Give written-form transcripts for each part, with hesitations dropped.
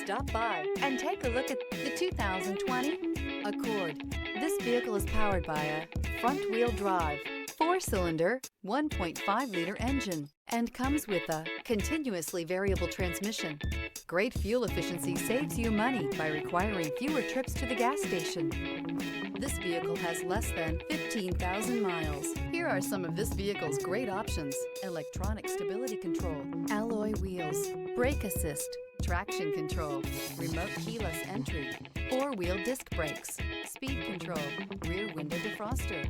Stop by and take a look at the 2020 Accord. This vehicle is powered by a front-wheel drive, 4-cylinder, 1.5-liter engine, and comes with a continuously variable transmission. Great fuel efficiency saves you money by requiring fewer trips to the gas station. This vehicle has less than 15,000 miles. Here are some of this vehicle's great options: electronic stability control, alloy wheels, brake assist, traction control, remote keyless entry, 4-wheel disc brakes, speed control, rear window defroster.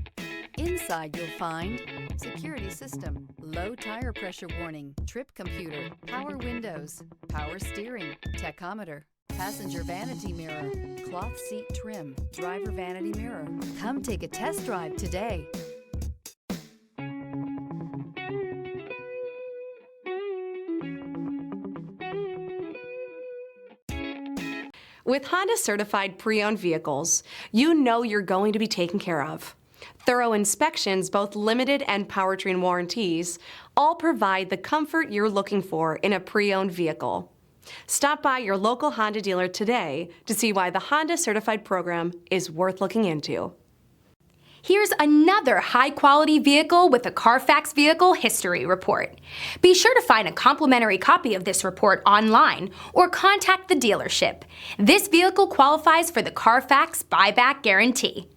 Inside you'll find security system, low tire pressure warning, trip computer, power windows, power steering, tachometer, passenger vanity mirror, cloth seat trim, driver vanity mirror. Come take a test drive today. With Honda certified pre-owned vehicles, you know you're going to be taken care of. Thorough inspections, both limited and powertrain warranties, all provide the comfort you're looking for in a pre-owned vehicle. Stop by your local Honda dealer today to see why the Honda certified program is worth looking into. Here's another high-quality vehicle with a Carfax Vehicle History Report. Be sure to find a complimentary copy of this report online or contact the dealership. This vehicle qualifies for the Carfax Buyback Guarantee.